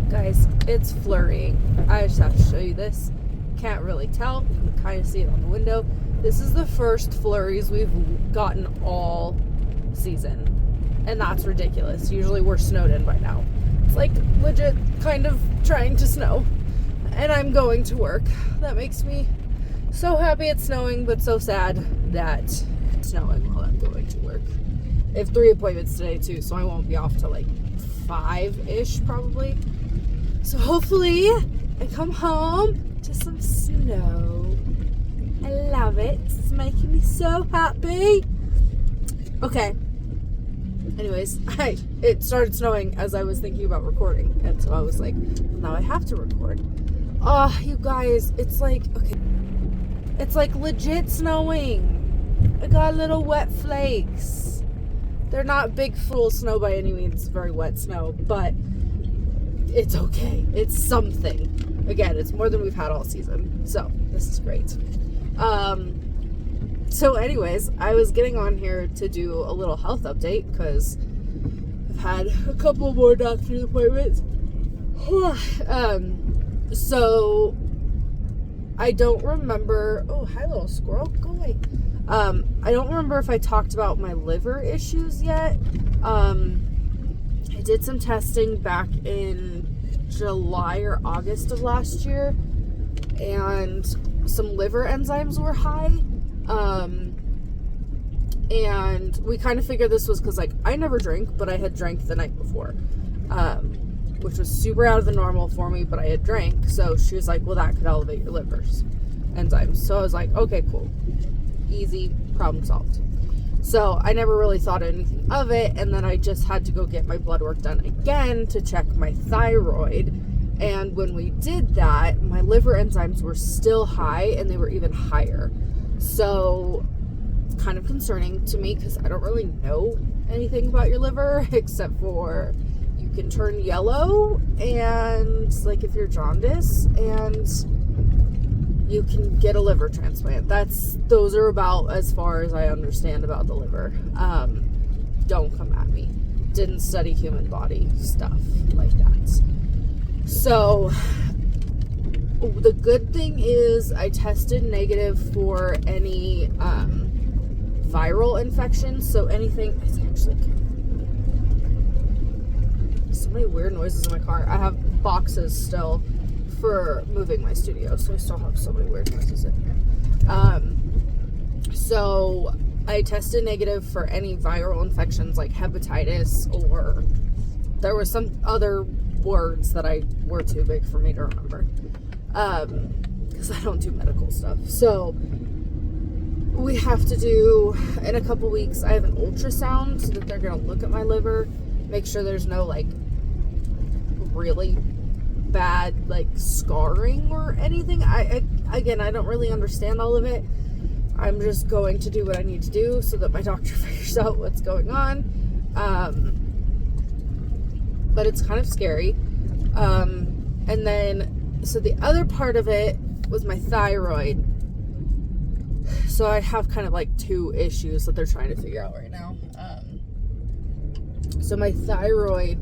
Guys, it's flurrying. I just have to show you this. Can't really tell. You can kind of see it on the window. This is the first flurries we've gotten all season. And that's ridiculous. Usually we're snowed in by now. It's like legit kind of trying to snow. And I'm going to work. That makes me so happy it's snowing, but so sad that it's snowing while I'm going to work. I have 3 appointments today too, so I won't be off till like 5-ish probably. So hopefully I come home to some snow. I love it. It's making me so happy. Okay. Anyways, it started snowing as I was thinking about recording. And so I was like, now I have to record. Oh, you guys, it's like, okay. It's like legit snowing. I got little wet flakes. They're not big full snow by any means. It's very wet snow, but it's okay. It's something. Again, it's more than we've had all season. So this is great. So anyways, I was getting on here to do a little health update because I've had a couple more doctor's appointments. So I don't remember. Oh, hi little squirrel. Go away. I don't remember if I talked about my liver issues yet. I did some testing back in July or August of last year, and some liver enzymes were high. And we kind of figured this was because, like, I never drink, but I had drank the night before, which was super out of the normal for me, but I had drank. So she was like, well, that could elevate your liver's enzymes. So I was like, okay, cool. Easy, problem solved. So I never really thought anything of it, and then I just had to go get my blood work done again to check my thyroid. And when we did that, my liver enzymes were still high, and they were even higher. So it's kind of concerning to me because I don't really know anything about your liver except for you can turn yellow, and like if you're jaundice, and you can get a liver transplant. Those are about as far as I understand about the liver. Don't come at me. Didn't study human body stuff like that. So the good thing is I tested negative for any viral infections. So anything, it's actually so many weird noises in my car. I have boxes still for moving my studio, so I still have so many weird noises in here. So I tested negative for any viral infections like hepatitis, or there were some other words that were too big for me to remember, because I don't do medical stuff. So we have to do, in a couple weeks, I have an ultrasound so that they're going to look at my liver, make sure there's no like really bad like scarring or anything. I don't really understand all of it. I'm just going to do what I need to do so that my doctor figures out what's going on. But it's kind of scary. And then so the other part of it was my thyroid. So I have kind of like 2 issues that they're trying to figure out right now. So my thyroid,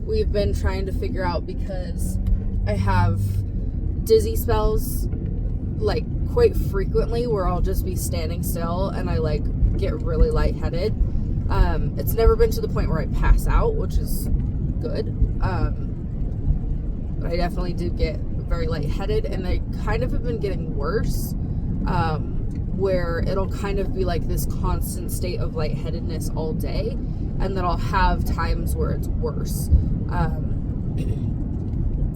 we've been trying to figure out because I have dizzy spells like quite frequently where I'll just be standing still and I like get really lightheaded. It's never been to the point where I pass out, which is good. But I definitely do get very lightheaded, and I kind of have been getting worse, where it'll kind of be like this constant state of lightheadedness all day, and then I'll have times where it's worse.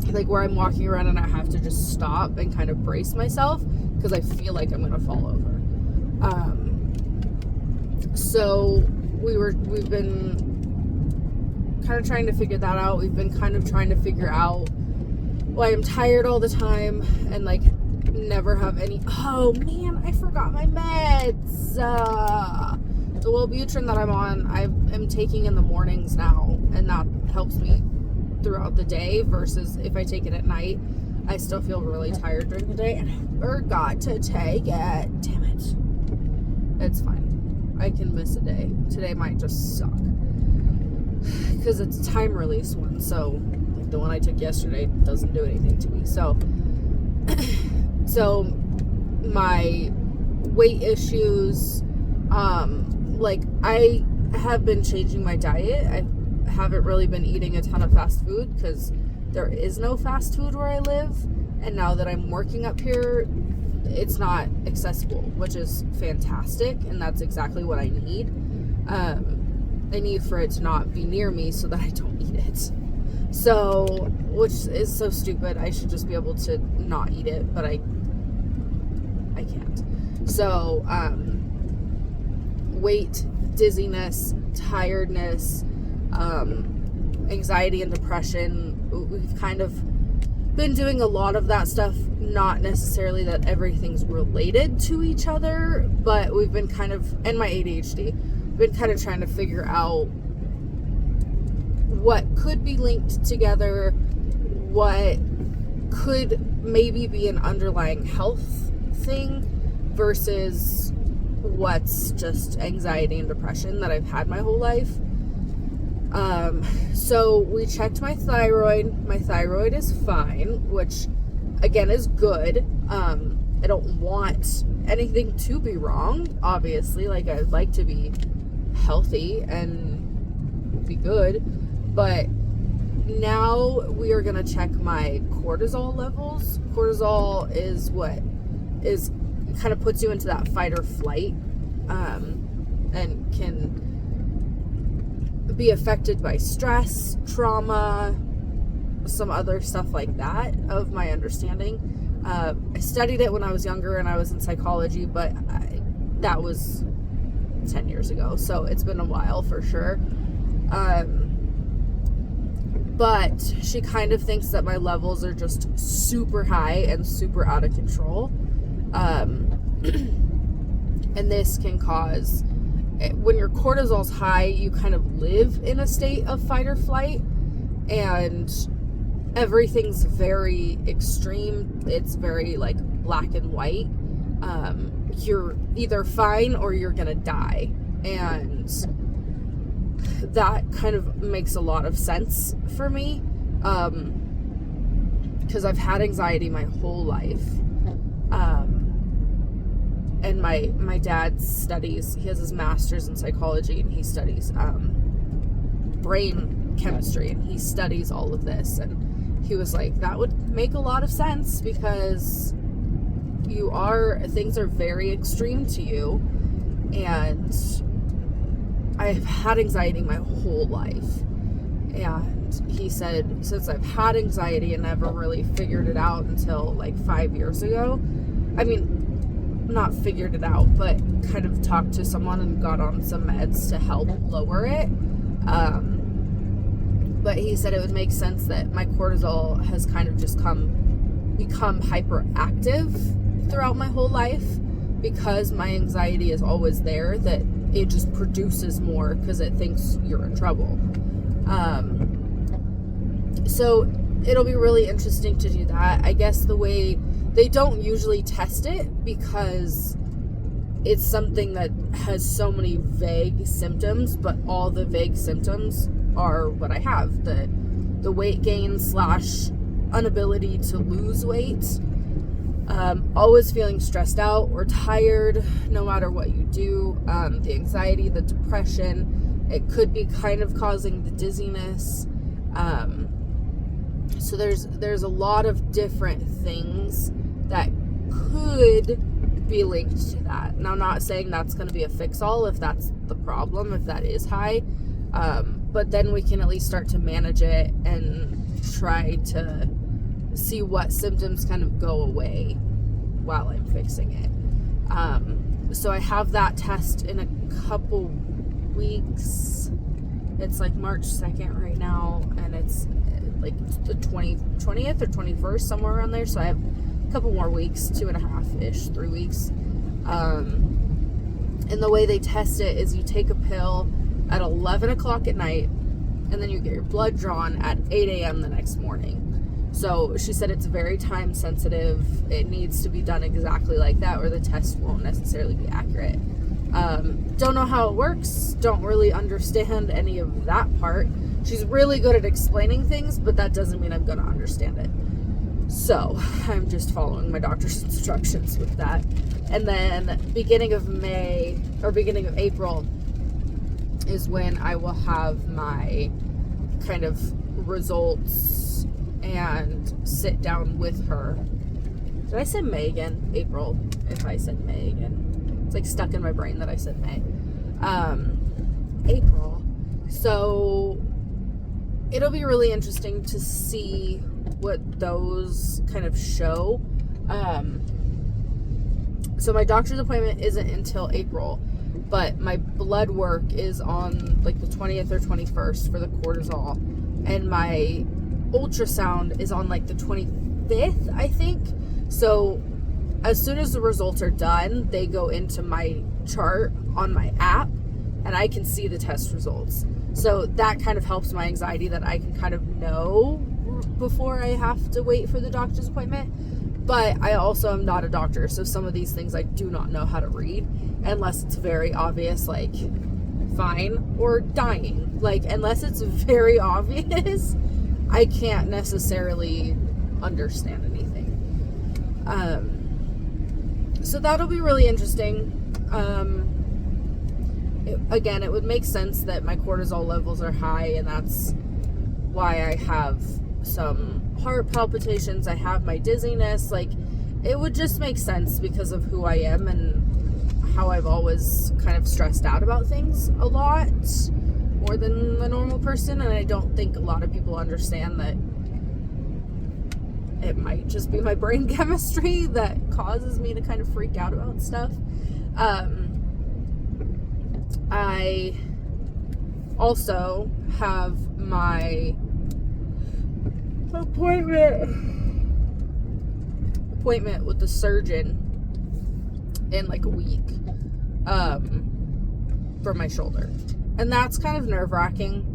Like where I'm walking around and I have to just stop and kind of brace myself because I feel like I'm gonna fall over. So we've been kind of trying to figure that out. We've been kind of trying to figure out why I'm tired all the time and like never have any. Oh man, I forgot my meds. The Wellbutrin that I'm on, I am taking in the mornings now, and that helps me throughout the day, versus if I take it at night, I still feel really tired during the day, and I forgot to take it. Damn it. It's fine. I can miss a day. Today might just suck because it's a time release one, so like the one I took yesterday doesn't do anything to me. So my weight issues, like I have been changing my diet. I haven't really been eating a ton of fast food because there is no fast food where I live, and now that I'm working up here, it's not accessible, which is fantastic, and that's exactly what I need. I need for it to not be near me so that I don't eat it. So, which is so stupid. I should just be able to not eat it, but I can't. So, weight, dizziness, tiredness, anxiety and depression. We've kind of been doing a lot of that stuff, not necessarily that everything's related to each other, but we've been kind of, and my ADHD, been kind of trying to figure out what could be linked together, what could maybe be an underlying health thing versus what's just anxiety and depression that I've had my whole life. So we checked my thyroid. My thyroid is fine, which again is good. I don't want anything to be wrong, obviously. Like, I'd like to be healthy and be good, but now we are going to check my cortisol levels. Cortisol is what is kind of puts you into that fight or flight, and can be affected by stress, trauma, some other stuff like that, of my understanding. I studied it when I was younger and I was in psychology, but that was 10 years ago, so it's been a while for sure. But she kind of thinks that my levels are just super high and super out of control. And this can cause, when your cortisol's high, you kind of live in a state of fight or flight, and everything's very extreme. It's very like black and white. You're either fine or you're gonna die, and that kind of makes a lot of sense for me, because I've had anxiety my whole life. And my dad studies, he has his master's in psychology, and he studies brain chemistry, and he studies all of this, and he was like, that would make a lot of sense, because things are very extreme to you, and I've had anxiety my whole life. And he said, since I've had anxiety and never really figured it out until like 5 years ago, I mean, not figured it out, but kind of talked to someone and got on some meds to help lower it. But he said it would make sense that my cortisol has kind of just become hyperactive throughout my whole life, because my anxiety is always there, that it just produces more because it thinks you're in trouble. So it'll be really interesting to do that. I guess the way they don't usually test it, because it's something that has so many vague symptoms, but all the vague symptoms are what I have. The weight gain / inability to lose weight, always feeling stressed out or tired no matter what you do, the anxiety, the depression, it could be kind of causing the dizziness. So there's a lot of different things that could be linked to that. Now, I'm not saying that's going to be a fix-all if that's the problem, if that is high, but then we can at least start to manage it and try to see what symptoms kind of go away while I'm fixing it. So I have that test in a couple weeks. It's like March 2nd right now, and it's like the 20th or 21st, somewhere around there. So I have a couple more weeks, 2.5-ish, 3 weeks. And the way they test it is you take a pill at 11 o'clock at night, and then you get your blood drawn at 8 a.m. the next morning. So she said it's very time sensitive. It needs to be done exactly like that, or the test won't necessarily be accurate. Don't know how it works. Don't really understand any of that part. She's really good at explaining things, but that doesn't mean I'm going to understand it. So I'm just following my doctor's instructions with that. And then beginning of April is when I will have my kind of results and sit down with her. Did I say May again? April. If I said May again. It's like stuck in my brain that I said May. April. So it'll be really interesting to see what those kind of show. So my doctor's appointment isn't until April, but my blood work is on like the 20th or 21st for the cortisol, and my ultrasound is on like the 25th, I think. So as soon as the results are done, they go into my chart on my app and I can see the test results. So that kind of helps my anxiety, that I can kind of know before I have to wait for the doctor's appointment. But I also am not a doctor, so some of these things I do not know how to read unless it's very obvious, like fine or dying. Like, unless it's very obvious, I can't necessarily understand anything. So that'll be really interesting. Again, it would make sense that my cortisol levels are high, and that's why I have some heart palpitations. I have my dizziness. Like, it would just make sense because of who I am and how I've always kind of stressed out about things a lot, more than the normal person. And I don't think a lot of people understand that it might just be my brain chemistry that causes me to kind of freak out about stuff. I also have my appointment with the surgeon in like a week for my shoulder, and that's kind of nerve-wracking.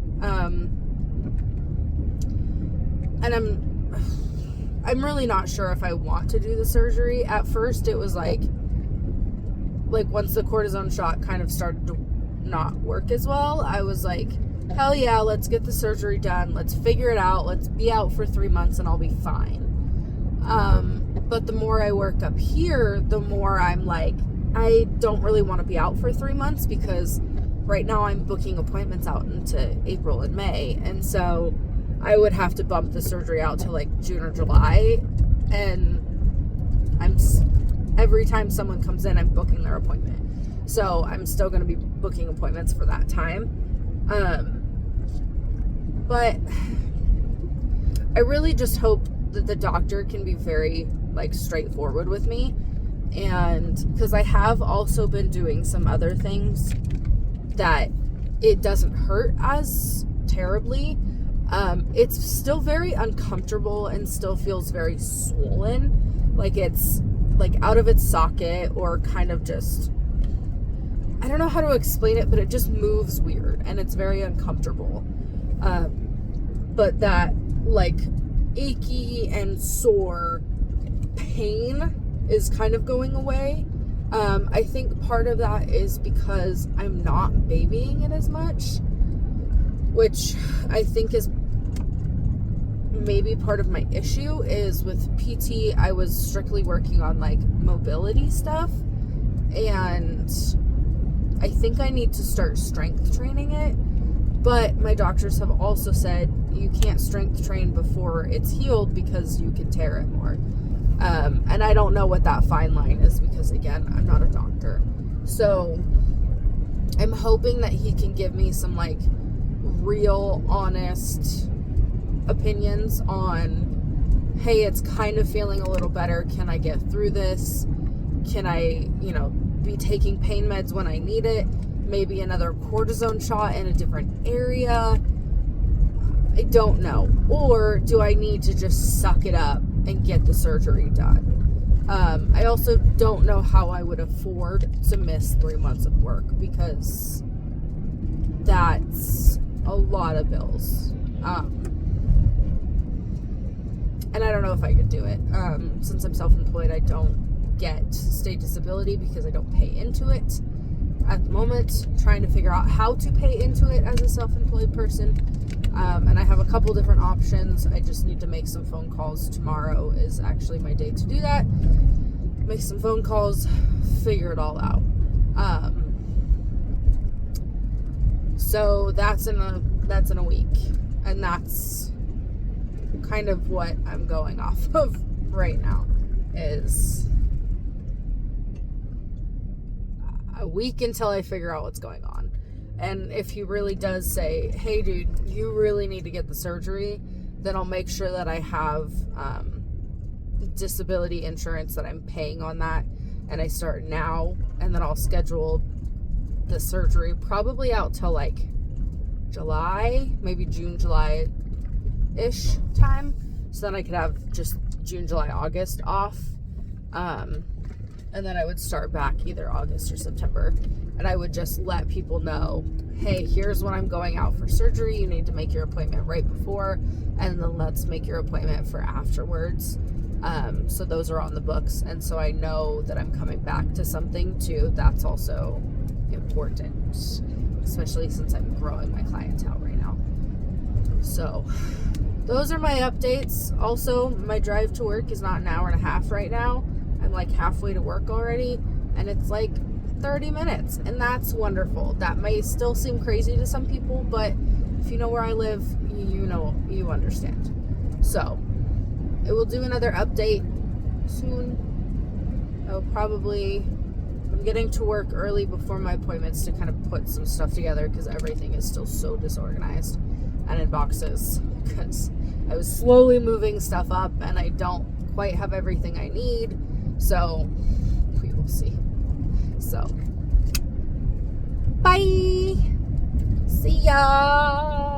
And I'm really not sure if I want to do the surgery. At first it was like once the cortisone shot kind of started to not work as well, I was like, hell yeah, let's get the surgery done, let's figure it out, let's be out for 3 months and I'll be fine. But the more I work up here, the more I'm like, I don't really want to be out for 3 months, because right now I'm booking appointments out into April and May, and so I would have to bump the surgery out to like June or July, and every time someone comes in, I'm booking their appointment. So I'm still going to be booking appointments for that time. But I really just hope that the doctor can be very like straightforward with me. And because I have also been doing some other things that it doesn't hurt as terribly. It's still very uncomfortable and still feels very swollen. Like it's like out of its socket, or kind of just, I don't know how to explain it, but it just moves weird and it's very uncomfortable. But that like achy and sore pain is kind of going away. I think part of that is because I'm not babying it as much, which I think is maybe part of my issue. Is with PT, I was strictly working on like mobility stuff, and I think I need to start strength training it. But my doctors have also said you can't strength train before it's healed because you can tear it more. And I don't know what that fine line is, because again, I'm not a doctor. So I'm hoping that he can give me some like real honest opinions on, hey, it's kind of feeling a little better. Can I get through this? Can I, be taking pain meds when I need it? Maybe another cortisone shot in a different area? I don't know. Or do I need to just suck it up and get the surgery done? I also don't know how I would afford to miss 3 months of work, because that's a lot of bills. And I don't know if I could do it. Since I'm self-employed, I don't get state disability because I don't pay into it at the moment. Trying to figure out how to pay into it as a self-employed person. And I have a couple different options. I just need to make some phone calls. Tomorrow is actually my day to do that. Make some phone calls, figure it all out. So that's in a week, and that's kind of what I'm going off of right now, is a week until I figure out what's going on. And if he really does say, hey dude, you really need to get the surgery, then I'll make sure that I have disability insurance, that I'm paying on that, and I start now, and then I'll schedule the surgery probably out till like July, maybe June, July-ish time, so then I could have just June, July, August off, and then I would start back either August or September, and I would just let people know, hey, here's when I'm going out for surgery, you need to make your appointment right before, and then let's make your appointment for afterwards. So those are on the books, and so I know that I'm coming back to something too. That's also important, especially since I'm growing my clientele right now. So those are my updates. Also, my drive to work is not an hour and a half right now. I'm like halfway to work already, and it's like 30 minutes, and that's wonderful. That may still seem crazy to some people, but if you know where I live, you understand. So I will do another update soon. I'm getting to work early before my appointments to kind of put some stuff together, because everything is still so disorganized and in boxes, because I was slowly moving stuff up and I don't quite have everything I need. So we will see. So bye. See ya.